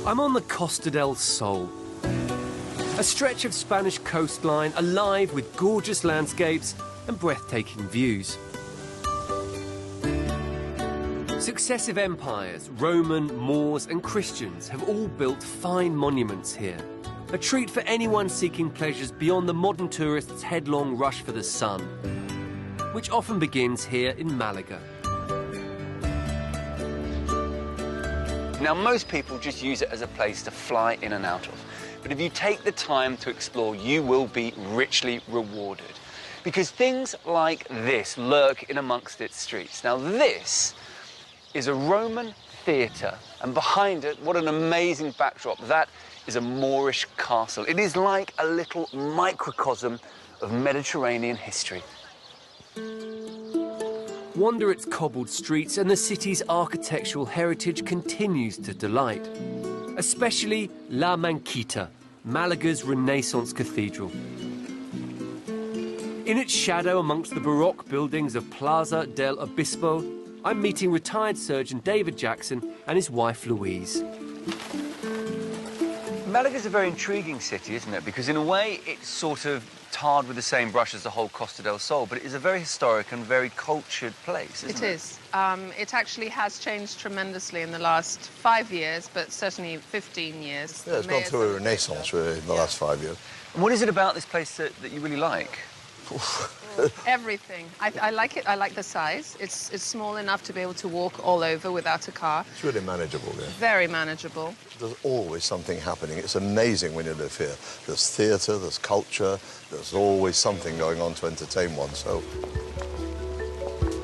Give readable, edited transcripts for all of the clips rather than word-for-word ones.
I'm on the Costa del Sol, a stretch of Spanish coastline alive with gorgeous landscapes and breathtaking views. Successive empires, Roman, Moors and Christians, have all built fine monuments here. A treat for anyone seeking pleasures beyond the modern tourist's headlong rush for the sun, which often begins here in Malaga. Now, most people just use it as a place to fly in and out of. But if you take the time to explore, you will be richly rewarded. Because things like this lurk in amongst its streets. Now, this is a Roman theatre, and behind it, what an amazing backdrop. That is a Moorish castle. It is like a little microcosm of Mediterranean history. Wander its cobbled streets and the city's architectural heritage continues to delight. Especially La Manquita, Malaga's Renaissance cathedral. In its shadow amongst the Baroque buildings of Plaza del Obispo, I'm meeting retired surgeon David Jackson and his wife Louise. Malaga's a very intriguing city, isn't it? Because in a way, it's sort of tarred with the same brush as the whole Costa del Sol, but it is a very historic and very cultured place, isn't it? It is. It actually has changed tremendously in the last 5 years, but certainly 15 years. Yeah, it's gone through a renaissance, really, in the last 5 years. And what is it about this place that you really like? Everything. I like it. I like the size. It's small enough to be able to walk all over without a car. It's really manageable, yeah. Very manageable. There's always something happening. It's amazing when you live here. There's theatre, there's culture, there's always something going on to entertain one, so...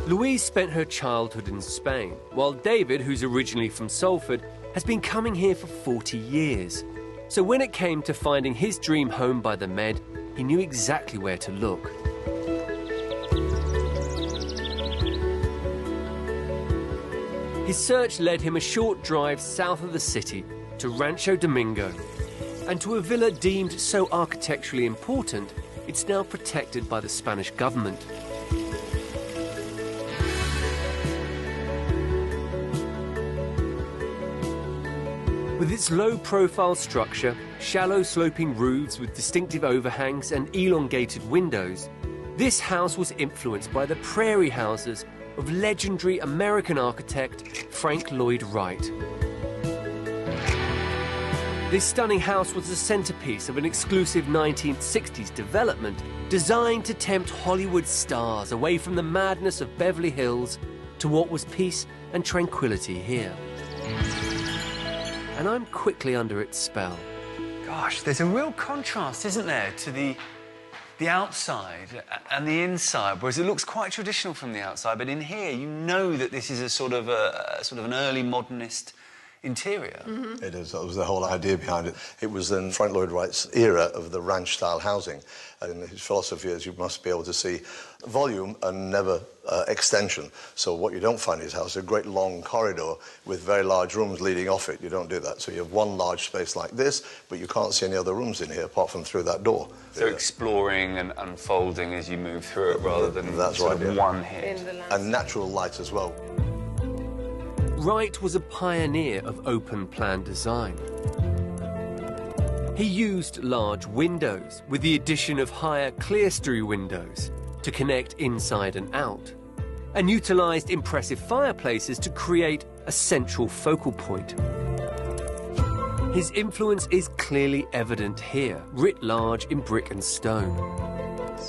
Louise spent her childhood in Spain, while David, who's originally from Salford, has been coming here for 40 years. So when it came to finding his dream home by the Med, he knew exactly where to look. His search led him a short drive south of the city to Rancho Domingo, and to a villa deemed so architecturally important, it's now protected by the Spanish government. With its low-profile structure, shallow sloping roofs with distinctive overhangs and elongated windows, this house was influenced by the prairie houses of legendary American architect Frank Lloyd Wright. This stunning house was the centerpiece of an exclusive 1960s development designed to tempt Hollywood stars away from the madness of Beverly Hills to what was peace and tranquility here. And I'm quickly under its spell. Gosh, there's a real contrast, isn't there, to the outside and the inside, whereas it looks quite traditional from the outside, but in here you know that this is a sort of an early modernist interior. Mm-hmm. It is. That was the whole idea behind it. It was in Frank Lloyd Wright's era of the ranch-style housing, and his philosophy is you must be able to see volume and never extension. So what you don't find in his house is a great long corridor with very large rooms leading off it. You don't do that. So you have one large space like this, but you can't see any other rooms in here apart from through that door. So exploring and unfolding as you move through it rather than one hit. And natural light as well. Wright was a pioneer of open-plan design. He used large windows with the addition of higher clerestory windows to connect inside and out, and utilized impressive fireplaces to create a central focal point. His influence is clearly evident here, writ large in brick and stone.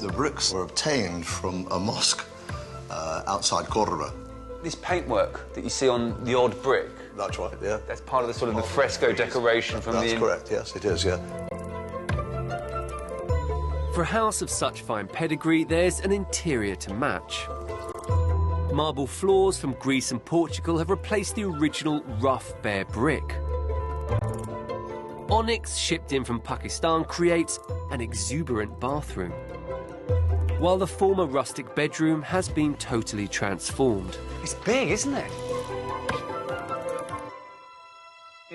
The bricks were obtained from a mosque outside Córdoba. This paintwork that you see on the odd brick, that's right, yeah. That's part of the sort of the fresco decoration from That's correct, yes, it is, yeah. For a house of such fine pedigree, there's an interior to match. Marble floors from Greece and Portugal have replaced the original rough, bare brick. Onyx, shipped in from Pakistan, creates an exuberant bathroom, while the former rustic bedroom has been totally transformed. It's big, isn't it?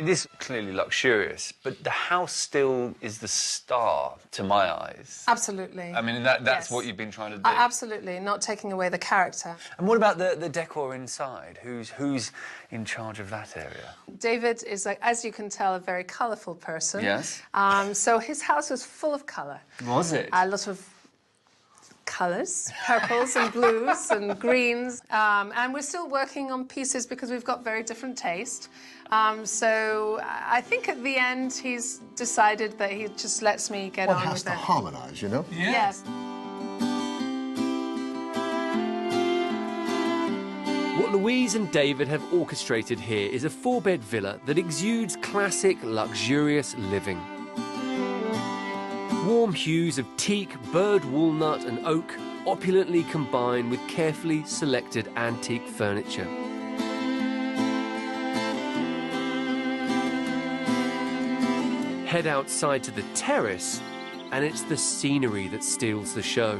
It is clearly luxurious, but the house still is the star to my eyes. Absolutely. I mean, that's Yes. what you've been trying to do. Absolutely, not taking away the character. And what about the decor inside? Who's in charge of that area? David is, like, as you can tell, a very colourful person. Yes. So his house was full of colour. Was it? A lot of colours, purples and blues and greens. And we're still working on pieces because we've got very different taste. So I think at the end he's decided that he just lets me get on with it. Well, it has to harmonise, you know? Yeah. Yes. What Louise and David have orchestrated here is a 4-bed villa that exudes classic, luxurious living. Warm hues of teak, bird walnut and oak opulently combine with carefully selected antique furniture. Head outside to the terrace, and it's the scenery that steals the show.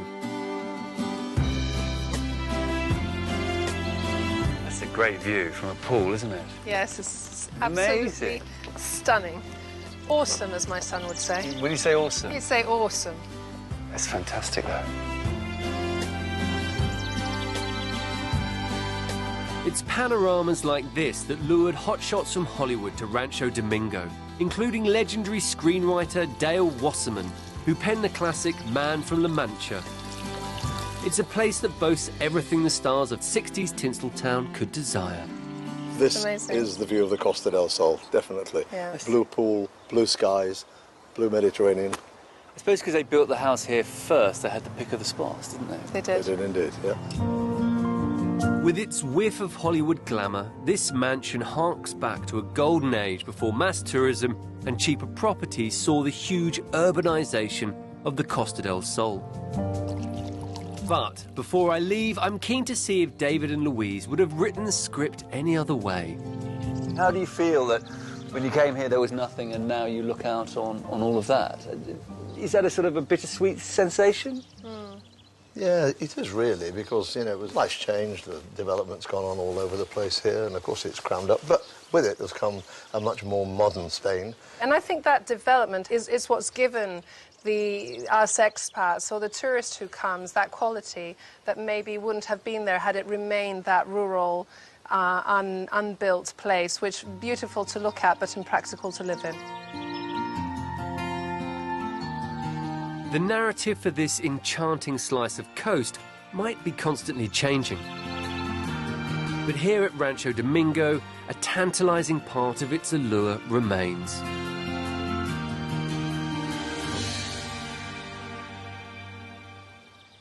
That's a great view from a pool, isn't it? Yes, it's absolutely Amazing. stunning. Awesome, as my son would say. When you say awesome, He'd say awesome. that's fantastic, though. It's panoramas like this that lured hotshots from Hollywood to Rancho Domingo, including legendary screenwriter Dale Wasserman, who penned the classic Man from La Mancha. It's a place that boasts everything the stars of 60s Tinseltown could desire. This Amazing. is the view of the Costa del Sol, definitely. Yes. Blue pool, blue skies, blue Mediterranean. I suppose because they built the house here first, they had the pick of the spots, didn't they? They They did. did indeed, yeah. With its whiff of Hollywood glamour, this mansion harks back to a golden age before mass tourism and cheaper properties saw the huge urbanisation of the Costa del Sol. But before I leave, I'm keen to see if David and Louise would have written the script any other way. How do you feel that when you came here there was nothing and now you look out on all of that? Is that a sort of a bittersweet sensation? Yeah, it is really, because, you know, life's changed, the development's gone on all over the place here, and of course it's crammed up, but with it has come a much more modern Spain. And I think that development is what's given us expats or the tourist who comes that quality that maybe wouldn't have been there had it remained that rural, unbuilt place, which beautiful to look at but impractical to live in. The narrative for this enchanting slice of coast might be constantly changing. But here at Rancho Domingo, a tantalising part of its allure remains.